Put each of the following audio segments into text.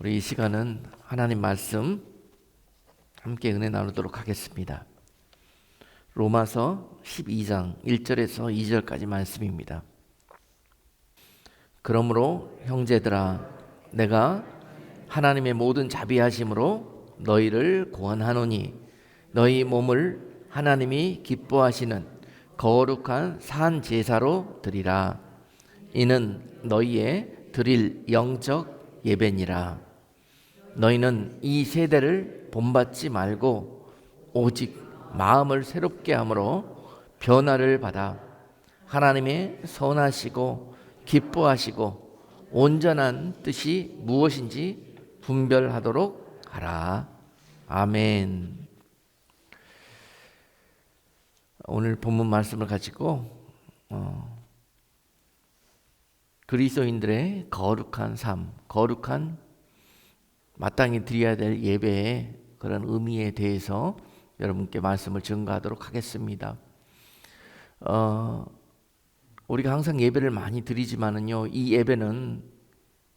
우리 이 시간은 하나님 말씀 함께 은혜 나누도록 하겠습니다. 로마서 12장 1절에서 2절까지 말씀입니다. 그러므로 형제들아, 내가 하나님의 모든 자비하심으로 너희를 구원하노니 너희 몸을 하나님이 기뻐하시는 거룩한 산 제사로 드리라. 이는 너희의 드릴 영적 예배니라. 너희는 이 세대를 본받지 말고 오직 마음을 새롭게 함으로 변화를 받아 하나님의 선하시고 기뻐하시고 온전한 뜻이 무엇인지 분별하도록 하라. 아멘. 오늘 본문 말씀을 가지고 그리스도인들의 거룩한 삶, 거룩한 마땅히 드려야 될 예배의 그런 의미에 대해서 여러분께 말씀을 증거하도록 하겠습니다. 우리가 항상 예배를 많이 드리지만은요, 이 예배는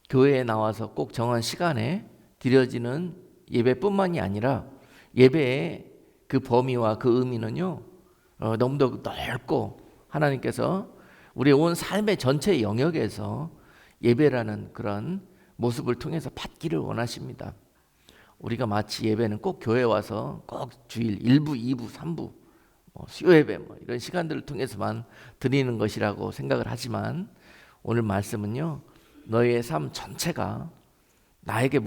교회에 나와서 꼭 정한 시간에 드려지는 예배뿐만이 아니라 예배의 그 범위와 그 의미는요, 너무도 넓고 하나님께서 우리의 온 삶의 전체 영역에서 예배라는 그런 모습을 통해서 받기를 원하십니다. 우리가 마치 예배는 꼭 교회 와서 꼭 주일 1부, 2부, 3부 수요예배 이런 시간들을 통해서만 드리는 것이라고 생각을 하지만 오늘 말씀은요, 너희의 삶 전체가 나에게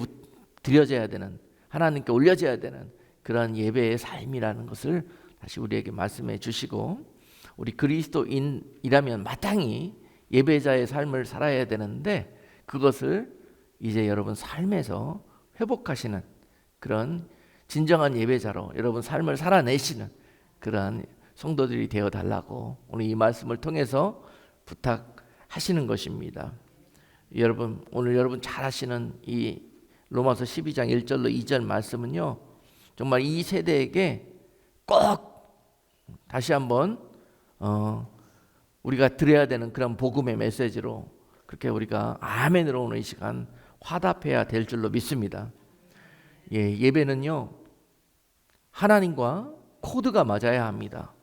드려져야 되는, 하나님께 올려져야 되는 그런 예배의 삶이라는 것을 다시 우리에게 말씀해 주시고, 우리 그리스도인이라면 마땅히 예배자의 삶을 살아야 되는데 그것을 이제 여러분 삶에서 회복하시는 그런 진정한 예배자로 여러분 삶을 살아내시는 그런 성도들이 되어 달라고 오늘 이 말씀을 통해서 부탁하시는 것입니다. 여러분, 오늘 여러분 잘 아시는 이 로마서 12장 1절로 2절 말씀은요, 정말 이 세대에게 꼭 다시 한번 우리가 드려야 되는 그런 복음의 메시지로 그렇게 우리가 아멘으로 오는 이 시간 화답해야 될 줄로 믿습니다. 예배는요, 하나님과 코드가 맞아야 합니다.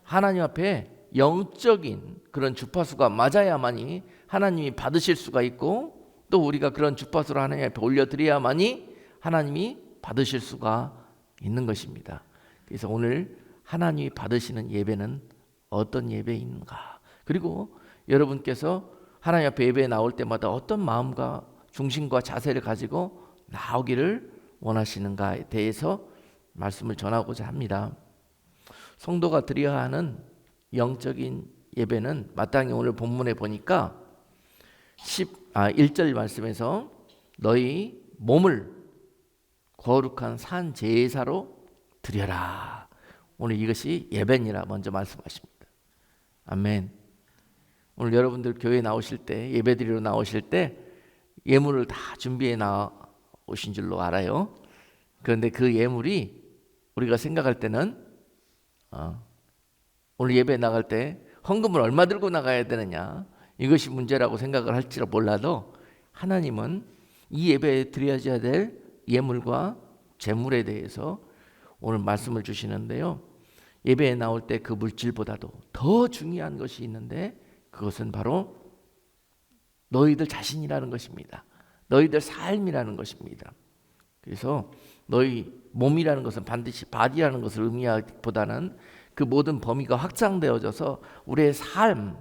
하나님 앞에 영적인 그런 주파수가 맞아야만이 하나님이 받으실 수가 있고, 또 우리가 그런 주파수를 하나님 앞에 올려드려야만이 하나님이 받으실 수가 있는 것입니다. 그래서 오늘 하나님이 받으시는 예배는 어떤 예배인가, 그리고 여러분께서 하나님 앞에 예배에 나올 때마다 어떤 마음과 중심과 자세를 가지고 나오기를 원하시는가에 대해서 말씀을 전하고자 합니다. 성도가 드려야 하는 영적인 예배는 마땅히 오늘 본문에 보니까 1절 말씀에서 너희 몸을 거룩한 산 제사로 드려라. 오늘 이것이 예배니라 먼저 말씀하십니다. 아멘. 오늘 여러분들 교회에 나오실 때, 예배 드리러 나오실 때 예물을 다 준비해 나오신 줄로 알아요. 그런데 그 예물이 우리가 생각할 때는 오늘 예배 나갈 때 헌금을 얼마 들고 나가야 되느냐, 이것이 문제라고 생각을 할지라 몰라도 하나님은 이 예배에 드려야 될 예물과 제물에 대해서 오늘 말씀을 주시는데요, 예배에 나올 때 그 물질보다도 더 중요한 것이 있는데 그것은 바로 너희들 자신이라는 것입니다. 너희들 삶이라는 것입니다. 그래서 너희 몸이라는 것은 반드시 바디라는 것을 의미하기보다는 그 모든 범위가 확장되어져서 우리의 삶,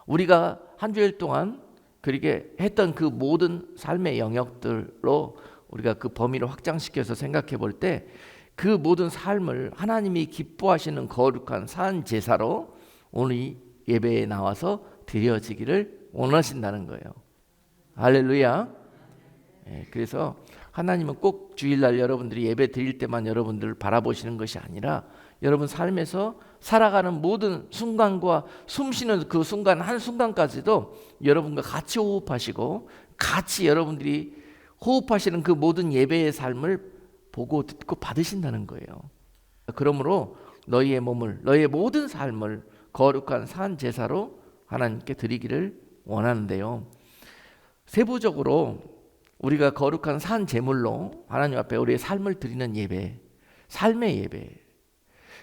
우리가 한 주일 동안 그렇게 했던 그 모든 삶의 영역들로 우리가 그 범위를 확장시켜서 생각해 볼 때 그 모든 삶을 하나님이 기뻐하시는 거룩한 산 제사로 오늘 이 예배에 나와서 드려지기를 원하신다는 거예요. 할렐루야. 그래서 하나님은 꼭 주일날 여러분들이 예배 드릴 때만 여러분들을 바라보시는 것이 아니라 여러분 삶에서 살아가는 모든 순간과 숨쉬는 그 순간 한순간까지도 여러분과 같이 호흡하시고 같이 여러분들이 호흡하시는 그 모든 예배의 삶을 보고 듣고 받으신다는 거예요. 그러므로 너희의 몸을, 너희의 모든 삶을 거룩한 산 제사로 하나님께 드리기를 원하는데요, 세부적으로 우리가 거룩한 산 제물로 하나님 앞에 우리의 삶을 드리는 예배, 삶의 예배,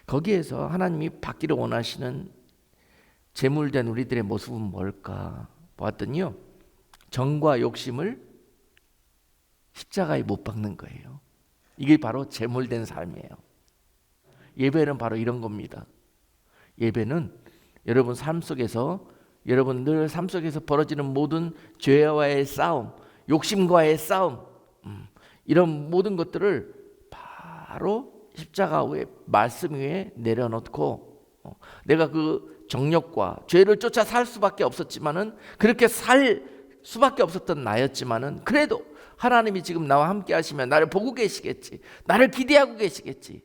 거기에서 하나님이 받기를 원하시는 제물된 우리들의 모습은 뭘까 보았더니요, 정과 욕심을 십자가에 못 박는 거예요. 이게 바로 제물된 삶이에요. 예배는 바로 이런 겁니다. 예배는 여러분 삶 속에서, 여러분들 삶 속에서 벌어지는 모든 죄와의 싸움, 욕심과의 싸움, 이런 모든 것들을 바로 십자가 위에, 말씀 위에 내려놓고, 내가 그 정욕과 죄를 쫓아 살 수밖에 없었지만은, 그렇게 살 수밖에 없었던 나였지만은, 그래도 하나님이 지금 나와 함께 하시면 나를 보고 계시겠지, 나를 기대하고 계시겠지,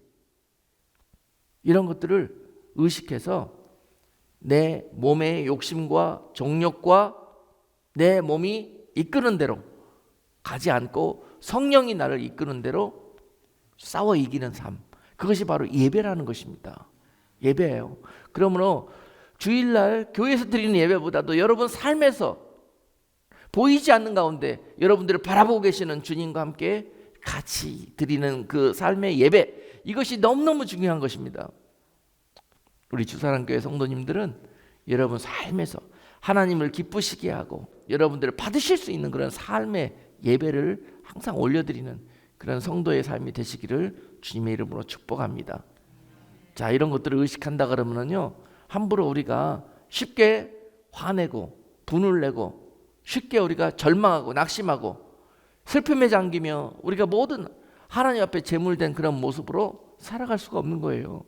이런 것들을 의식해서 내 몸의 욕심과 정욕과 내 몸이 이끄는 대로 가지 않고 성령이 나를 이끄는 대로 싸워 이기는 삶, 그것이 바로 예배라는 것입니다. 예배예요. 그러므로 주일날 교회에서 드리는 예배보다도 여러분 삶에서 보이지 않는 가운데 여러분들을 바라보고 계시는 주님과 함께 같이 드리는 그 삶의 예배, 이것이 너무너무 중요한 것입니다. 우리 주사랑교회 성도님들은 여러분 삶에서 하나님을 기쁘시게 하고 여러분들을 받으실 수 있는 그런 삶의 예배를 항상 올려드리는 그런 성도의 삶이 되시기를 주님의 이름으로 축복합니다. 자, 이런 것들을 의식한다 그러면요, 함부로 우리가 쉽게 화내고 분을 내고 쉽게 우리가 절망하고 낙심하고 슬픔에 잠기며 우리가 모든 하나님 앞에 제물된 그런 모습으로 살아갈 수가 없는 거예요.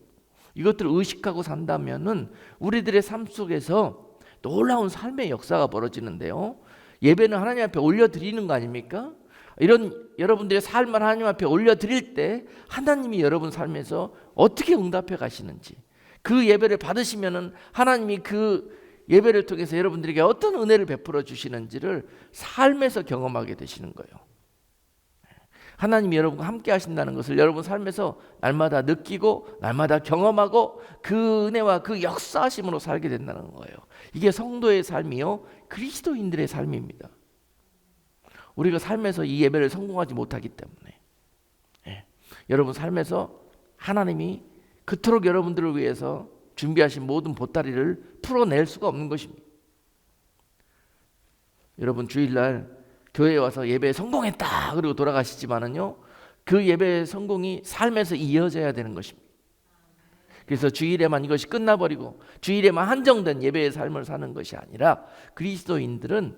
이것들을 의식하고 산다면은 우리들의 삶 속에서 놀라운 삶의 역사가 벌어지는데요, 예배는 하나님 앞에 올려드리는 거 아닙니까? 이런 여러분들의 삶을 하나님 앞에 올려드릴 때 하나님이 여러분 삶에서 어떻게 응답해 가시는지, 그 예배를 받으시면은 하나님이 그 예배를 통해서 여러분들에게 어떤 은혜를 베풀어 주시는지를 삶에서 경험하게 되시는 거예요. 하나님이 여러분과 함께 하신다는 것을 여러분 삶에서 날마다 느끼고 날마다 경험하고 그 은혜와 그 역사하심으로 살게 된다는 거예요. 이게 성도의 삶이요, 그리스도인들의 삶입니다. 우리가 삶에서 이 예배를 성공하지 못하기 때문에, 여러분 삶에서 하나님이 그토록 여러분들을 위해서 준비하신 모든 보따리를 풀어낼 수가 없는 것입니다. 여러분 주일날 교회에 와서 예배에 성공했다 그리고 돌아가시지만은요, 그 예배의 성공이 삶에서 이어져야 되는 것입니다. 그래서 주일에만 이것이 끝나버리고 주일에만 한정된 예배의 삶을 사는 것이 아니라, 그리스도인들은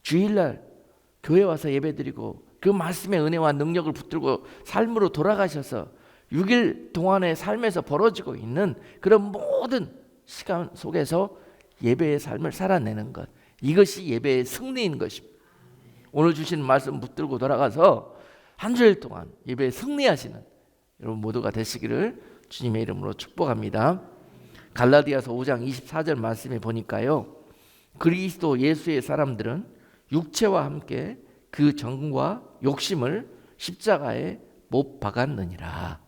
주일날 교회 와서 예배드리고 그 말씀의 은혜와 능력을 붙들고 삶으로 돌아가셔서 6일 동안의 삶에서 벌어지고 있는 그런 모든 시간 속에서 예배의 삶을 살아내는 것, 이것이 예배의 승리인 것입니다. 오늘 주신 말씀 붙들고 돌아가서 한 주일 동안 예배에 승리하시는 여러분 모두가 되시기를 주님의 이름으로 축복합니다. 갈라디아서 5장 24절 말씀에 보니까요, 그리스도 예수의 사람들은 육체와 함께 그 정과 욕심을 십자가에 못 박았느니라.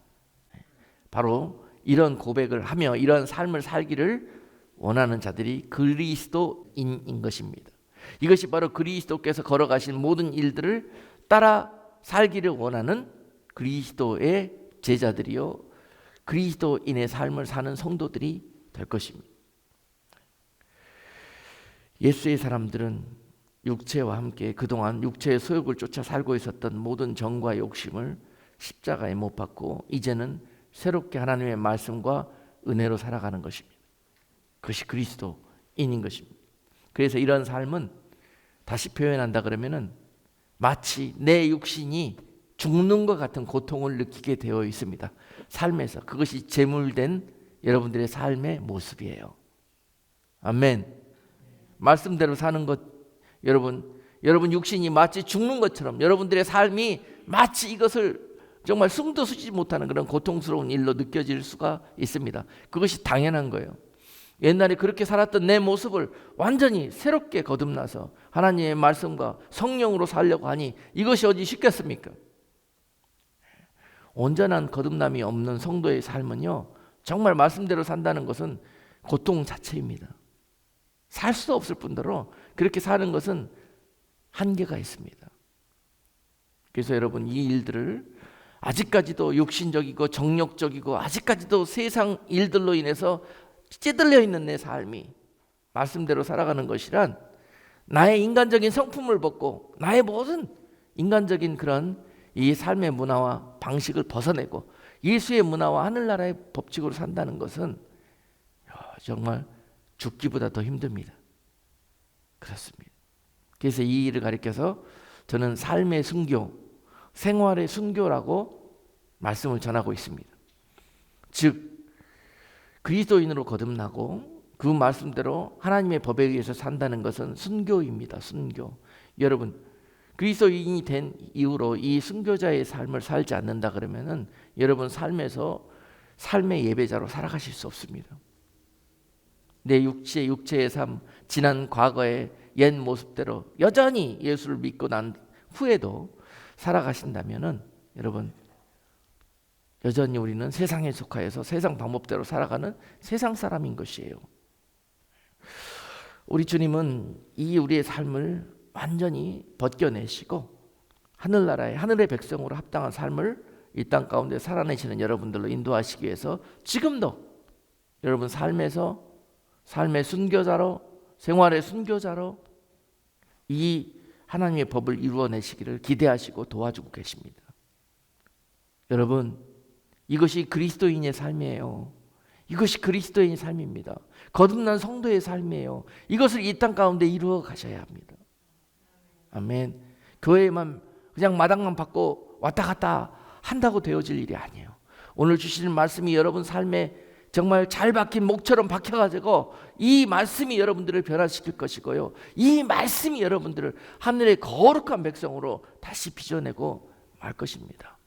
바로 이런 고백을 하며 이런 삶을 살기를 원하는 자들이 그리스도인인 것입니다. 이것이 바로 그리스도께서 걸어가신 모든 일들을 따라 살기를 원하는 그리스도의 제자들이요, 그리스도인의 삶을 사는 성도들이 될 것입니다. 예수의 사람들은 육체와 함께 그동안 육체의 소욕을 쫓아 살고 있었던 모든 정과 욕심을 십자가에 못 박고 이제는 새롭게 하나님의 말씀과 은혜로 살아가는 것입니다. 그것이 그리스도인인 것입니다. 그래서 이런 삶은 다시 표현한다 그러면은 마치 내 육신이 죽는 것 같은 고통을 느끼게 되어 있습니다. 삶에서 그것이 제물된 여러분들의 삶의 모습이에요. 아멘. 말씀대로 사는 것, 여러분 육신이 마치 죽는 것처럼 여러분들의 삶이 마치 이것을 정말 숨도 쉬지 못하는 그런 고통스러운 일로 느껴질 수가 있습니다. 그것이 당연한 거예요. 옛날에 그렇게 살았던 내 모습을 완전히 새롭게 거듭나서 하나님의 말씀과 성령으로 살려고 하니 이것이 어디 쉽겠습니까? 온전한 거듭남이 없는 성도의 삶은요, 정말 말씀대로 산다는 것은 고통 자체입니다. 살 수 없을 뿐더러 그렇게 사는 것은 한계가 있습니다. 그래서 여러분 이 일들을 아직까지도 육신적이고 정욕적이고 아직까지도 세상 일들로 인해서 찌들려 있는 내 삶이 말씀대로 살아가는 것이란 나의 인간적인 성품을 벗고 나의 모든 인간적인 그런 이 삶의 문화와 방식을 벗어내고 예수의 문화와 하늘나라의 법칙으로 산다는 것은 정말 죽기보다 더 힘듭니다. 그렇습니다. 그래서 이 일을 가리켜서 저는 삶의 순교, 생활의 순교라고 말씀을 전하고 있습니다. 즉 그리스도인으로 거듭나고 그 말씀대로 하나님의 법에 의해서 산다는 것은 순교입니다. 순교. 여러분 그리스도인이 된 이후로 이 순교자의 삶을 살지 않는다 그러면은 여러분 삶에서 삶의 예배자로 살아가실 수 없습니다. 내 육체의 삶, 지난 과거의 옛 모습대로 여전히 예수를 믿고 난 후에도 살아가신다면은 여러분 여전히 우리는 세상에 속하여서 세상 방법대로 살아가는 세상 사람인 것이에요. 우리 주님은 이 우리의 삶을 완전히 벗겨내시고 하늘의 백성으로 합당한 삶을 이 땅 가운데 살아내시는 여러분들로 인도하시기 위해서 지금도 여러분 삶에서 삶의 순교자로 생활의 순교자로 이 하나님의 법을 이루어내시기를 기대하시고 도와주고 계십니다. 여러분 이것이 그리스도인의 삶이에요. 이것이 그리스도인의 삶입니다. 거듭난 성도의 삶이에요. 이것을 이 땅 가운데 이루어 가셔야 합니다. 아멘. 교회만 그냥 마당만 받고 왔다 갔다 한다고 되어질 일이 아니에요. 오늘 주시는 말씀이 여러분 삶에 정말 잘 박힌 목처럼 박혀가지고 이 말씀이 여러분들을 변화시킬 것이고요. 이 말씀이 여러분들을 하늘의 거룩한 백성으로 다시 빚어내고 말 것입니다.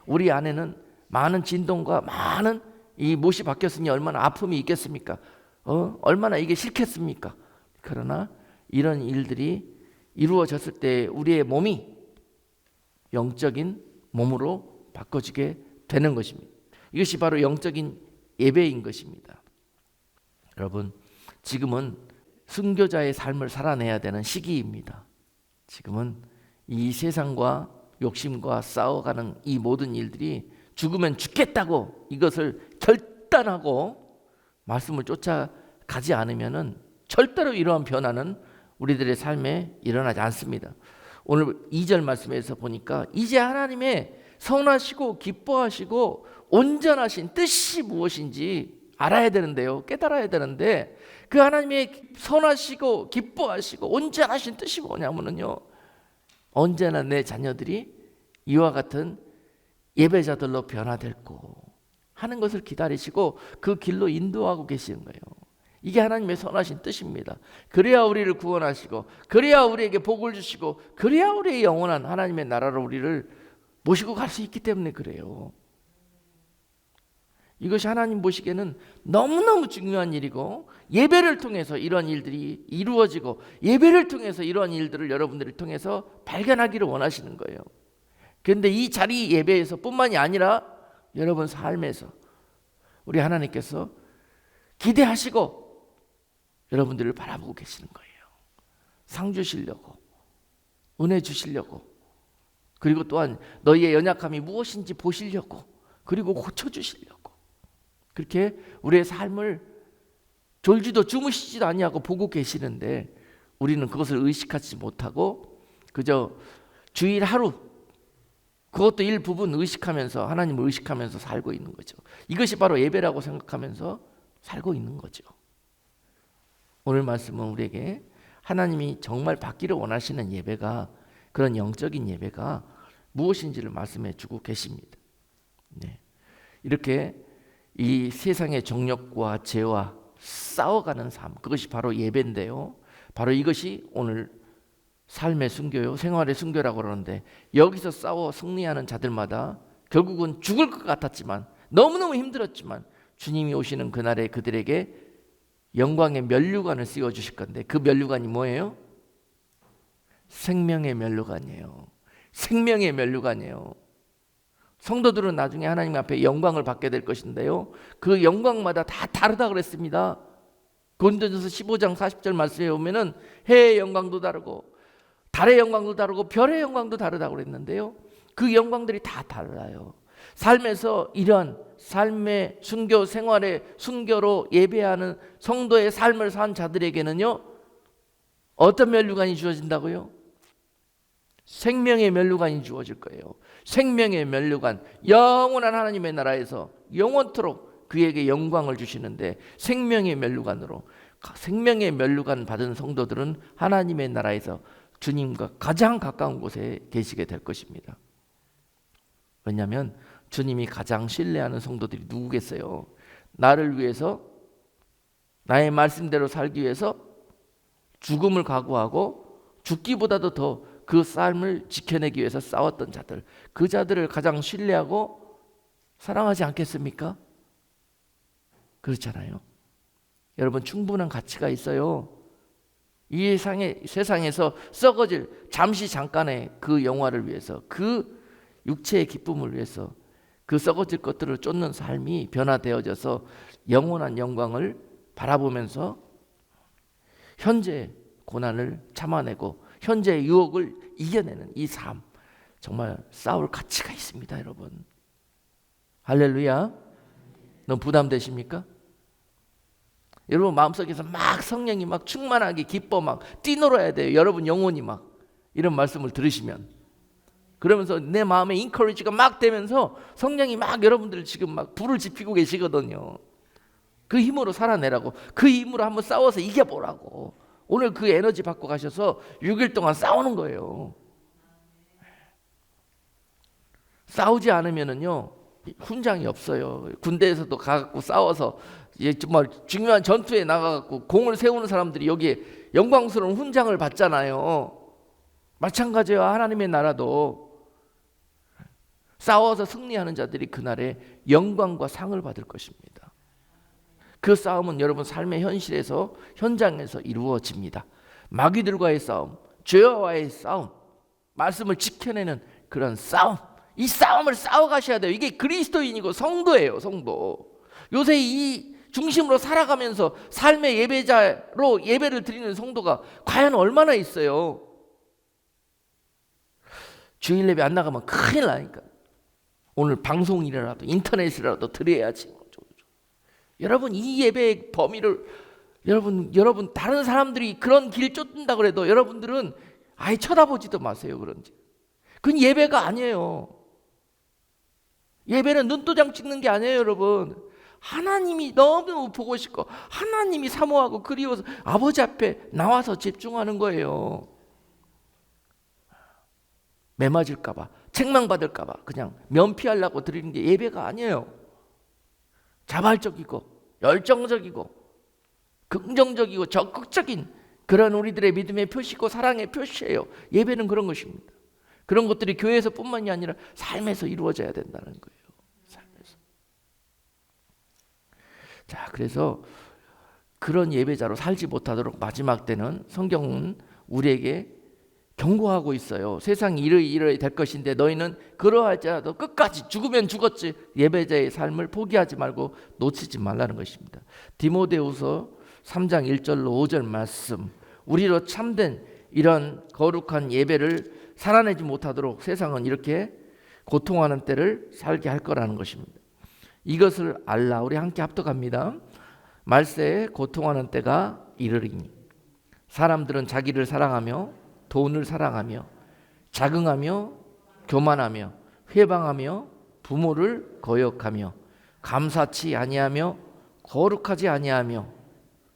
우리 안에는 많은 진동과 많은 이 못이 박혔으니 얼마나 아픔이 있겠습니까? 얼마나 이게 싫겠습니까? 그러나 이런 일들이 이루어졌을 때 우리의 몸이 영적인 몸으로 바꿔지게 되는 것입니다. 이것이 바로 영적인 예배인 것입니다. 여러분 지금은 순교자의 삶을 살아내야 되는 시기입니다. 지금은 이 세상과 욕심과 싸워가는 이 모든 일들이 죽으면 죽겠다고 이것을 결단하고 말씀을 쫓아가지 않으면은 절대로 이러한 변화는 우리들의 삶에 일어나지 않습니다. 오늘 2절 말씀에서 보니까 이제 하나님의 선하시고 기뻐하시고 온전하신 뜻이 무엇인지 알아야 되는데요. 깨달아야 되는데 그 하나님의 선하시고 기뻐하시고 온전하신 뜻이 뭐냐면요. 언제나 내 자녀들이 이와 같은 예배자들로 변화될고 하는 것을 기다리시고 그 길로 인도하고 계시는 거예요. 이게 하나님의 선하신 뜻입니다. 그래야 우리를 구원하시고 그래야 우리에게 복을 주시고 그래야 우리의 영원한 하나님의 나라로 우리를 모시고 갈 수 있기 때문에 그래요. 이것이 하나님 보시기에는 너무너무 중요한 일이고 예배를 통해서 이런 일들이 이루어지고 예배를 통해서 이런 일들을 여러분들을 통해서 발견하기를 원하시는 거예요. 그런데 이 자리 예배에서 뿐만이 아니라 여러분 삶에서 우리 하나님께서 기대하시고 여러분들을 바라보고 계시는 거예요. 상 주시려고, 은혜 주시려고, 그리고 또한 너희의 연약함이 무엇인지 보시려고, 그리고 고쳐주시려고 그렇게 우리의 삶을 졸지도 주무시지도 아니하고 보고 계시는데 우리는 그것을 의식하지 못하고 그저 주일 하루 그것도 일부분 의식하면서 하나님을 의식하면서 살고 있는 거죠. 이것이 바로 예배라고 생각하면서 살고 있는 거죠. 오늘 말씀은 우리에게 하나님이 정말 받기를 원하시는 예배가 그런 영적인 예배가 무엇인지를 말씀해 주고 계십니다. 네. 이렇게 이 세상의 정욕과 죄와 싸워가는 삶 그것이 바로 예배인데요. 바로 이것이 오늘 삶의 순교요 생활의 순교라고 그러는데 여기서 싸워 승리하는 자들마다 결국은 죽을 것 같았지만 너무너무 힘들었지만 주님이 오시는 그날에 그들에게 영광의 면류관을 씌워주실 건데 그 면류관이 뭐예요? 생명의 면류관이에요. 생명의 면류관이에요. 성도들은 나중에 하나님 앞에 영광을 받게 될 것인데요. 그 영광마다 다 다르다 그랬습니다. 고린도전서 15장 40절 말씀에 보면은 해의 영광도 다르고 달의 영광도 다르고 별의 영광도 다르다고 그랬는데요, 그 영광들이 다 달라요. 삶에서 이런 삶의 순교 생활의 순교로 예배하는 성도의 삶을 산 자들에게는요, 어떤 면류관이 주어진다고요? 생명의 면류관이 주어질 거예요. 생명의 면류관, 영원한 하나님의 나라에서 영원토록 그에게 영광을 주시는데, 생명의 면류관으로, 생명의 면류관 받은 성도들은 하나님의 나라에서 주님과 가장 가까운 곳에 계시게 될 것입니다. 왜냐하면 주님이 가장 신뢰하는 성도들이 누구겠어요? 나를 위해서, 나의 말씀대로 살기 위해서 죽음을 각오하고 죽기보다도 더 그 삶을 지켜내기 위해서 싸웠던 자들, 그 자들을 가장 신뢰하고 사랑하지 않겠습니까? 그렇잖아요. 여러분, 충분한 가치가 있어요. 이 세상에서 썩어질 잠시 잠깐의 그 영화를 위해서, 그 육체의 기쁨을 위해서 그 썩어질 것들을 쫓는 삶이 변화되어져서 영원한 영광을 바라보면서 현재 고난을 참아내고 현재의 유혹을 이겨내는 이 삶, 정말 싸울 가치가 있습니다, 여러분. 할렐루야. 너무 부담되십니까? 여러분 마음속에서 막 성령이 막 충만하게 기뻐 막 뛰놀아야 돼요. 여러분 영혼이 막 이런 말씀을 들으시면, 그러면서 내 마음에 인커리지가 막 되면서 성령이 막 여러분들 지금 막 불을 지피고 계시거든요. 그 힘으로 살아내라고, 그 힘으로 한번 싸워서 이겨보라고. 오늘 그 에너지 받고 가셔서 6일 동안 싸우는 거예요. 싸우지 않으면은요, 훈장이 없어요. 군대에서도 가갖고 싸워서 정말 중요한 전투에 나가갖고 공을 세우는 사람들이 여기에 영광스러운 훈장을 받잖아요. 마찬가지예요. 하나님의 나라도 싸워서 승리하는 자들이 그날에 영광과 상을 받을 것입니다. 그 싸움은 여러분 삶의 현실에서, 현장에서 이루어집니다. 마귀들과의 싸움, 죄와의 싸움, 말씀을 지켜내는 그런 싸움, 이 싸움을 싸워가셔야 돼요. 이게 그리스도인이고 성도예요, 성도. 요새 이 중심으로 살아가면서 삶의 예배자로 예배를 드리는 성도가 과연 얼마나 있어요? 주일 예배 안 나가면 큰일 나니까. 오늘 방송이라도 인터넷이라도 드려야지. 여러분, 이 예배의 범위를 여러분 다른 사람들이 그런 길 쫓는다 그래도 여러분들은 아예 쳐다보지도 마세요. 그런지 그건 예배가 아니에요. 예배는 눈도장 찍는 게 아니에요, 여러분. 하나님이 너무 보고 싶고 하나님이 사모하고 그리워서 아버지 앞에 나와서 집중하는 거예요. 매 맞을까 봐, 책망받을까 봐 그냥 면피하려고 드리는 게 예배가 아니에요. 자발적이고 열정적이고 긍정적이고 적극적인 그런 우리들의 믿음의 표시고 사랑의 표시예요. 예배는 그런 것입니다. 그런 것들이 교회에서 뿐만이 아니라 삶에서 이루어져야 된다는 거예요. 삶에서. 자, 그래서 그런 예배자로 살지 못하도록 마지막 때는 성경은 우리에게 경고하고 있어요. 세상이 이러이 될 것인데 너희는 그러할지라도 끝까지, 죽으면 죽었지, 예배자의 삶을 포기하지 말고 놓치지 말라는 것입니다. 디모데후서 3장 1절로 5절 말씀, 우리로 참된 이런 거룩한 예배를 살아내지 못하도록 세상은 이렇게 고통하는 때를 살게 할 거라는 것입니다. 이것을 알라. 우리 함께 합독합니다. 말세에 고통하는 때가 이르리니 사람들은 자기를 사랑하며 돈을 사랑하며 자긍하며 교만하며 회방하며 부모를 거역하며 감사치 아니하며 거룩하지 아니하며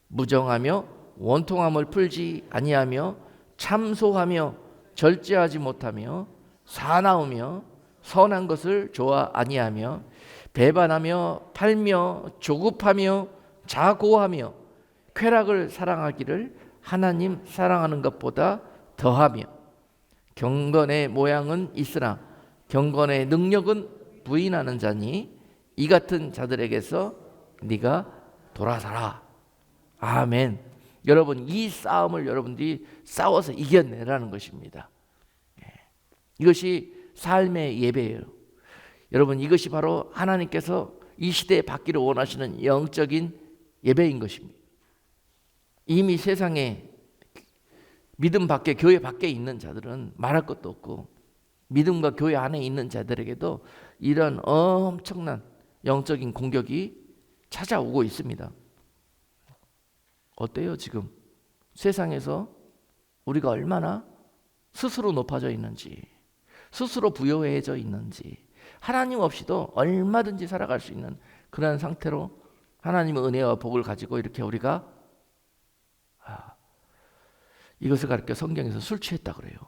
무정하며 원통함을 풀지 아니하며 참소하며 절제하지 못하며 사나우며 선한 것을 좋아 아니하며 배반하며 팔며 조급하며 자고하며 쾌락을 사랑하기를 하나님 사랑하는 것보다 더하며 경건의 모양은 있으나 경건의 능력은 부인하는 자니 이 같은 자들에게서 네가 돌아서라. 아멘. 여러분, 이 싸움을 여러분들이 싸워서 이겨내라는 것입니다. 이것이 삶의 예배예요. 여러분, 이것이 바로 하나님께서 이 시대에 받기를 원하시는 영적인 예배인 것입니다. 이미 세상에 믿음 밖에, 교회 밖에 있는 자들은 말할 것도 없고, 믿음과 교회 안에 있는 자들에게도 이런 엄청난 영적인 공격이 찾아오고 있습니다. 어때요? 지금 세상에서 우리가 얼마나 스스로 높아져 있는지, 스스로 부여해져 있는지, 하나님 없이도 얼마든지 살아갈 수 있는 그런 상태로 하나님의 은혜와 복을 가지고 이렇게 우리가 이것을 가르쳐 성경에서 술 취했다 그래요.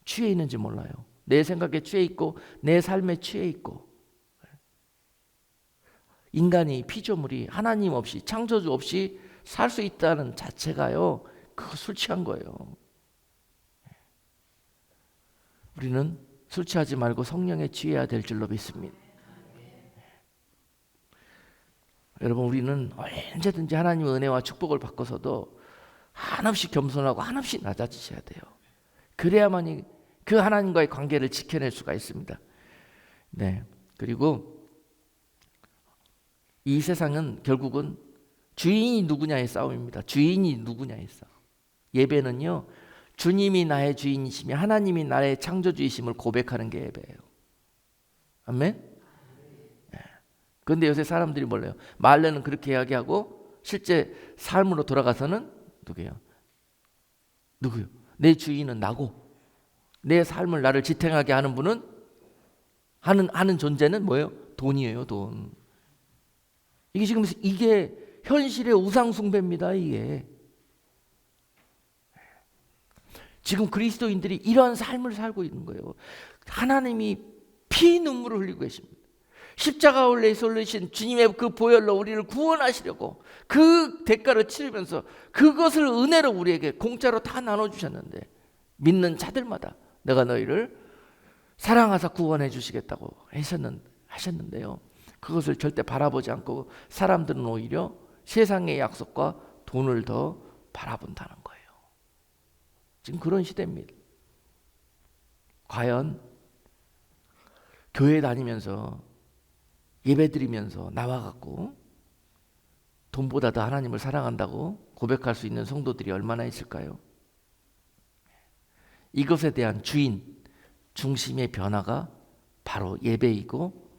취해 있는지 몰라요. 내 생각에 취해 있고 내 삶에 취해 있고, 인간이 피조물이 하나님 없이, 창조주 없이 살 수 있다는 자체가요, 그거 술 취한 거예요. 우리는 술 취하지 말고 성령에 취해야 될 줄로 믿습니다. 여러분, 우리는 언제든지 하나님의 은혜와 축복을 받고서도 한없이 겸손하고 한없이 낮아지셔야 돼요. 그래야만이 그 하나님과의 관계를 지켜낼 수가 있습니다. 네. 그리고 이 세상은 결국은 주인이 누구냐의 싸움입니다. 주인이 누구냐의 싸움. 예배는요, 주님이 나의 주인이시며 하나님이 나의 창조주이심을 고백하는 게 예배예요. 아멘? 그런데 요새 사람들이 몰라요. 말로는 그렇게 이야기하고 실제 삶으로 돌아가서는 누구요? 내 주인은 나고, 내 삶을 나를 지탱하게 하는 분은, 하는 존재는 뭐예요? 돈이에요, 돈. 이게 지금, 이게 현실의 우상 숭배입니다. 이게 지금 그리스도인들이 이런 삶을 살고 있는 거예요. 하나님이 피 눈물을 흘리고 계십니다. 십자가 올레에서 올리신 주님의 그 보혈로 우리를 구원하시려고 그 대가를 치르면서 그것을 은혜로 우리에게 공짜로 다 나눠주셨는데, 믿는 자들마다 내가 너희를 사랑하사 구원해 주시겠다고 하셨는데요, 그것을 절대 바라보지 않고 사람들은 오히려 세상의 약속과 돈을 더 바라본다는 거예요. 지금 그런 시대입니다. 과연 교회 다니면서 예배드리면서 나와갖고 돈보다 더 하나님을 사랑한다고 고백할 수 있는 성도들이 얼마나 있을까요? 이것에 대한 주인, 중심의 변화가 바로 예배이고,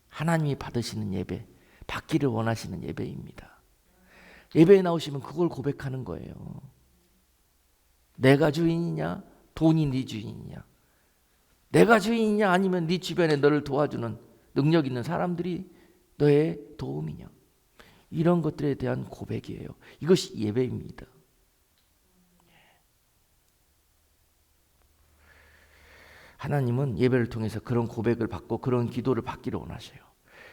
하나님이 받으시는 예배, 받기를 원하시는 예배입니다. 예배에 나오시면 그걸 고백하는 거예요. 내가 주인이냐, 돈이 네 주인이냐, 내가 주인이냐, 아니면 네 주변에 너를 도와주는 능력 있는 사람들이 너의 도움이냐, 이런 것들에 대한 고백이에요. 이것이 예배입니다. 하나님은 예배를 통해서 그런 고백을 받고 그런 기도를 받기를 원하셔요.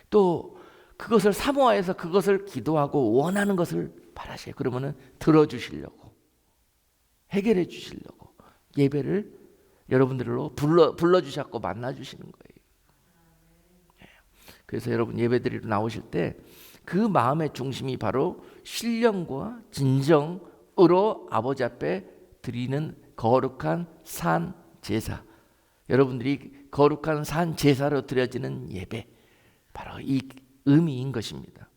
또 그것을 사모하여서 그것을 기도하고 원하는 것을 바라셔요. 그러면은 들어주시려고, 해결해 주시려고 예배를 여러분들로 불러주셨고 만나주시는 거예요. 그래서 여러분 예배드리러 나오실 때 그 마음의 중심이 바로 신령과 진정으로 아버지 앞에 드리는 거룩한 산 제사, 여러분들이 거룩한 산 제사로 드려지는 예배, 바로 이 의미인 것입니다.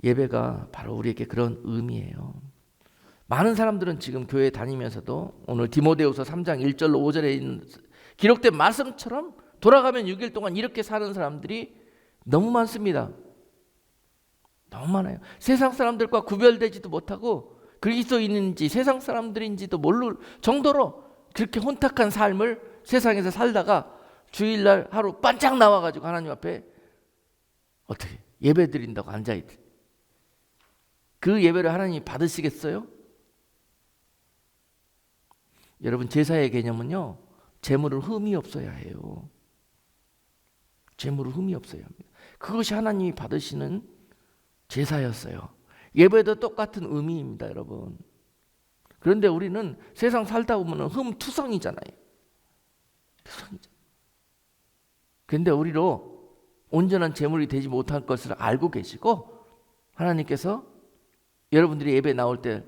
예배가 바로 우리에게 그런 의미예요. 많은 사람들은 지금 교회 다니면서도 오늘 디모데후서 3장 1절로 5절에 있는 기록된 말씀처럼 돌아가면 6일 동안 이렇게 사는 사람들이 너무 많습니다. 너무 많아요. 세상 사람들과 구별되지도 못하고 그리스도인인지 세상 사람들인지도 모를 정도로 그렇게 혼탁한 삶을 세상에서 살다가 주일날 하루 반짝 나와가지고 하나님 앞에 어떻게 예배 드린다고 앉아있대. 그 예배를 하나님이 받으시겠어요? 여러분, 제사의 개념은요, 재물을 흠이 없어야 해요. 재물을 흠이 없어야 합니다. 그것이 하나님이 받으시는 제사였어요. 예배도 똑같은 의미입니다, 여러분. 그런데 우리는 세상 살다 보면 흠투성이잖아요. 투성이잖아요. 그런데 우리로 온전한 제물이 되지 못할 것을 알고 계시고, 하나님께서 여러분들이 예배 나올 때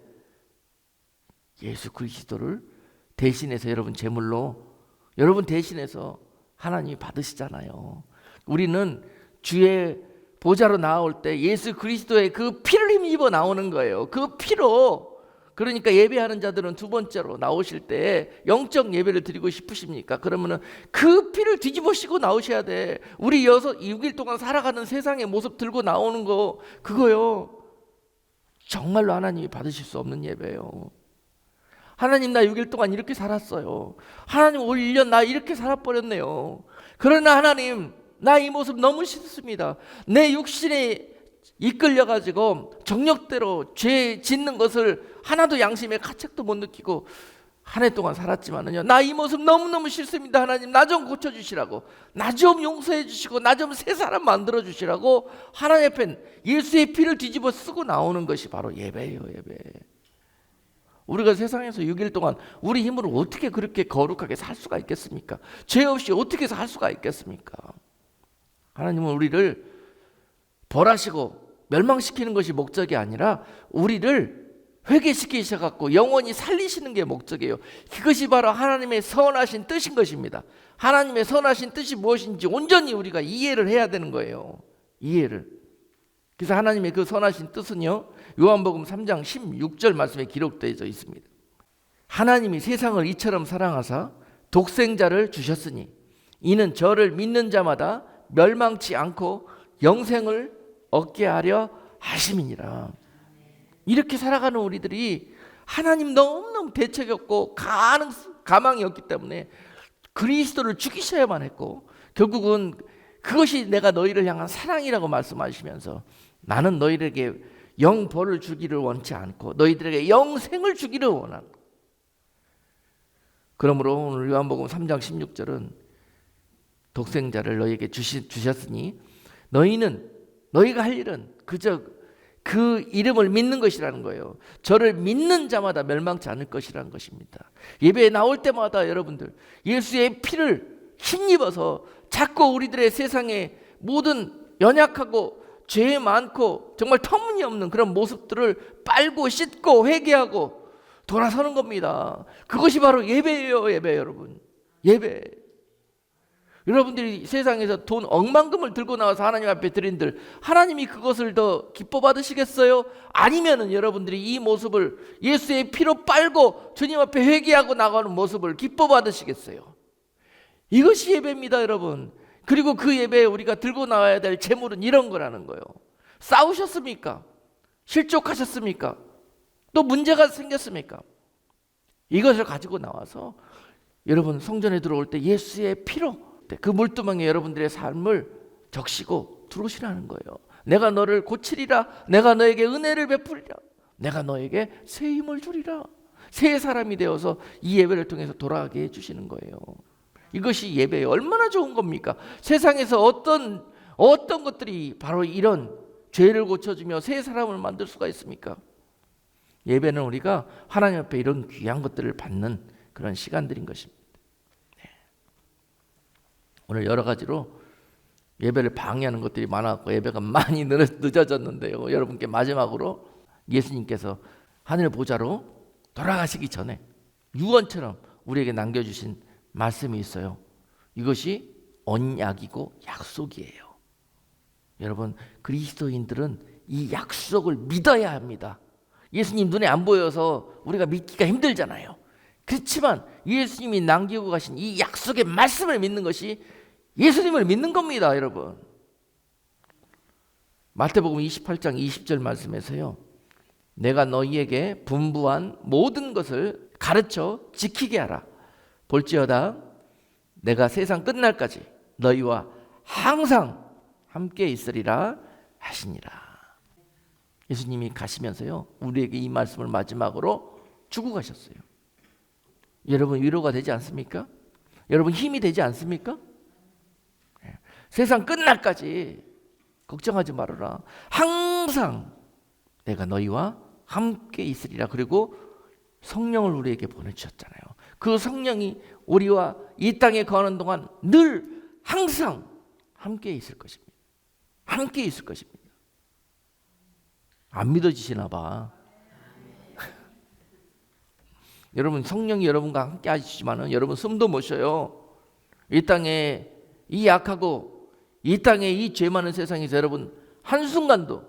예수 그리스도를 대신해서 여러분 제물로 여러분 대신해서 하나님이 받으시잖아요. 우리는 주의 보좌로 나올 때 예수 그리스도의 그 피를 힘입어 나오는 거예요. 그 피로 그러니까 예배하는 자들은 두 번째로 나오실 때 영적 예배를 드리고 싶으십니까? 그러면은 그 피를 뒤집어쓰고 나오셔야 돼. 우리 6일 동안 살아가는 세상의 모습 들고 나오는 거, 그거요, 정말로 하나님이 받으실 수 없는 예배예요. 하나님, 나 6일 동안 이렇게 살았어요. 하나님, 올 1년 나 이렇게 살아버렸네요. 그러나 하나님, 나 이 모습 너무 싫습니다. 내 육신에 이끌려가지고 정력대로 죄 짓는 것을 하나도 양심에 가책도 못 느끼고 한 해 동안 살았지만은요, 나 이 모습 너무너무 싫습니다. 하나님, 나 좀 고쳐주시라고, 나 좀 용서해 주시고, 나 좀 새 사람 만들어 주시라고 하나님 앞에 예수의 피를 뒤집어 쓰고 나오는 것이 바로 예배예요. 예배. 우리가 세상에서 6일 동안 우리 힘으로 어떻게 그렇게 거룩하게 살 수가 있겠습니까? 죄 없이 어떻게 살 수가 있겠습니까? 하나님은 우리를 벌하시고 멸망시키는 것이 목적이 아니라 우리를 회개시키셔갖고 영원히 살리시는 게 목적이에요. 그것이 바로 하나님의 선하신 뜻인 것입니다. 하나님의 선하신 뜻이 무엇인지 온전히 우리가 이해를 해야 되는 거예요. 이해를. 그래서 하나님의 그 선하신 뜻은요, 요한복음 3장 16절 말씀에 기록되어 있습니다. 하나님이 세상을 이처럼 사랑하사 독생자를 주셨으니 이는 저를 믿는 자마다 멸망치 않고 영생을 얻게 하려 하심이니라. 이렇게 살아가는 우리들이 하나님 너무너무 대책이 없고 가망이 없기 때문에 그리스도를 죽이셔야만 했고, 결국은 그것이 내가 너희를 향한 사랑이라고 말씀하시면서 나는 너희에게 영벌을 주기를 원치 않고 너희들에게 영생을 주기를 원한다. 그러므로 오늘 요한복음 3장 16절은 독생자를 너희에게 주셨으니 너희가 할 일은 그저 그 이름을 믿는 것이라는 거예요. 저를 믿는 자마다 멸망치 않을 것이라는 것입니다. 예배에 나올 때마다 여러분들 예수의 피를 힘입어서 자꾸 우리들의 세상에 모든 연약하고 죄 많고 정말 터무니없는 그런 모습들을 빨고 씻고 회개하고 돌아서는 겁니다. 그것이 바로 예배예요. 예배. 여러분, 예배. 여러분들이 세상에서 돈 억만금을 들고 나와서 하나님 앞에 드린들 하나님이 그것을 더 기뻐 받으시겠어요? 아니면은 여러분들이 이 모습을 예수의 피로 빨고 주님 앞에 회개하고 나가는 모습을 기뻐 받으시겠어요? 이것이 예배입니다, 여러분. 그리고 그 예배에 우리가 들고 나와야 될 제물은 이런 거라는 거예요. 싸우셨습니까? 실족하셨습니까? 또 문제가 생겼습니까? 이것을 가지고 나와서 여러분 성전에 들어올 때 예수의 피로 그 물두멍에 여러분들의 삶을 적시고 들어오시라는 거예요. 내가 너를 고치리라. 내가 너에게 은혜를 베풀리라. 내가 너에게 새 힘을 주리라. 새 사람이 되어서 이 예배를 통해서 돌아가게 해주시는 거예요. 이것이 예배예요. 얼마나 좋은 겁니까? 세상에서 어떤 것들이 바로 이런 죄를 고쳐주며 새 사람을 만들 수가 있습니까? 예배는 우리가 하나님 앞에 이런 귀한 것들을 받는 그런 시간들인 것입니다. 네. 오늘 여러 가지로 예배를 방해하는 것들이 많았고 예배가 많이 늦어졌는데요. 여러분께 마지막으로 예수님께서 하늘 보좌로 돌아가시기 전에 유언처럼 우리에게 남겨주신 말씀이 있어요. 이것이 언약이고 약속이에요. 여러분, 그리스도인들은 이 약속을 믿어야 합니다. 예수님 눈에 안 보여서 우리가 믿기가 힘들잖아요. 그렇지만 예수님이 남기고 가신 이 약속의 말씀을 믿는 것이 예수님을 믿는 겁니다, 여러분. 마태복음 28장 20절 말씀에서요, 내가 너희에게 분부한 모든 것을 가르쳐 지키게 하라. 볼지어다 내가 세상 끝날까지 너희와 항상 함께 있으리라 하시니라. 예수님이 가시면서요, 우리에게 이 말씀을 마지막으로 주고 가셨어요. 여러분, 위로가 되지 않습니까? 여러분, 힘이 되지 않습니까? 세상 끝날까지 걱정하지 말아라. 항상 내가 너희와 함께 있으리라. 그리고 성령을 우리에게 보내주셨잖아요. 그 성령이 우리와 이 땅에 거하는 동안 늘 항상 함께 있을 것입니다. 함께 있을 것입니다. 안 믿어지시나 봐. 여러분, 성령이 여러분과 함께 하시지만은 여러분 숨도 못 쉬어요. 이 땅에 이 약하고 이 땅에 이 죄 많은 세상에서 여러분 한순간도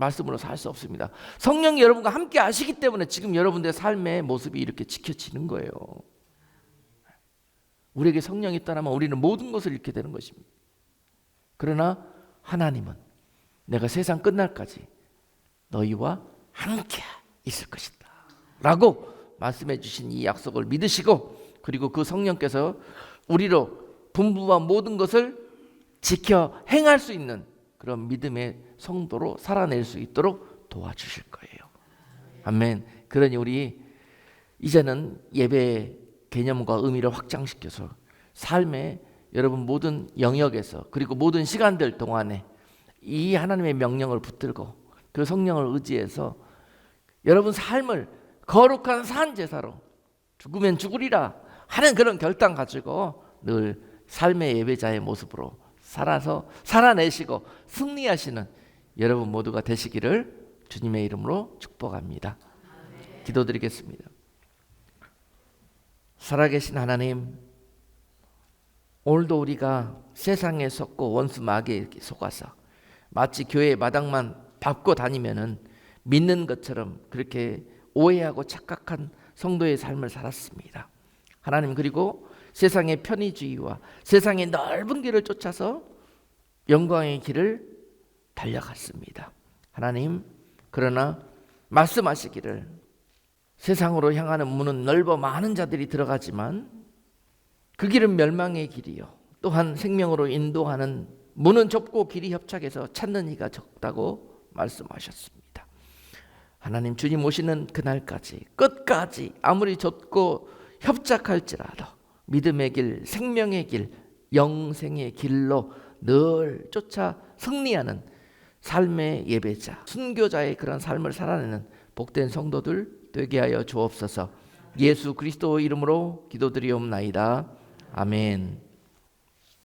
말씀으로 살 수 없습니다. 성령이 여러분과 함께 하시기 때문에 지금 여러분들의 삶의 모습이 이렇게 지켜지는 거예요. 우리에게 성령이 떠나면 우리는 모든 것을 잃게 되는 것입니다. 그러나 하나님은 내가 세상 끝날까지 너희와 함께 있을 것이다 라고 말씀해 주신 이 약속을 믿으시고, 그리고 그 성령께서 우리로 분부한 모든 것을 지켜 행할 수 있는 그런 믿음의 성도로 살아낼 수 있도록 도와주실 거예요. 아멘. 그러니 우리 이제는 예배의 개념과 의미를 확장시켜서 삶의 여러분 모든 영역에서, 그리고 모든 시간들 동안에 이 하나님의 명령을 붙들고 그 성령을 의지해서 여러분 삶을 거룩한 산 제사로 죽으면 죽으리라 하는 그런 결단 가지고 늘 삶의 예배자의 모습으로 살아서 살아내시고 승리하시는 여러분 모두가 되시기를 주님의 이름으로 축복합니다. 기도드리겠습니다. 살아계신 하나님, 오늘도 우리가 세상에 속고 원수 마귀에 속아서 마치 교회 마당만 밟고 다니면은 믿는 것처럼 그렇게 오해하고 착각한 성도의 삶을 살았습니다. 하나님, 그리고 세상의 편의주의와 세상의 넓은 길을 쫓아서 영광의 길을 달려갔습니다. 하나님, 그러나 말씀하시기를 세상으로 향하는 문은 넓어 많은 자들이 들어가지만 그 길은 멸망의 길이요, 또한 생명으로 인도하는 문은 좁고 길이 협착해서 찾는 이가 적다고 말씀하셨습니다. 하나님, 주님 오시는 그날까지 끝까지 아무리 좁고 협착할지라도 믿음의 길, 생명의 길, 영생의 길로 늘 쫓아 승리하는 삶의 예배자, 순교자의 그런 삶을 살아내는 복된 성도들 되게 하여 주옵소서. 예수 그리스도 이름으로 기도드리옵나이다. 아멘.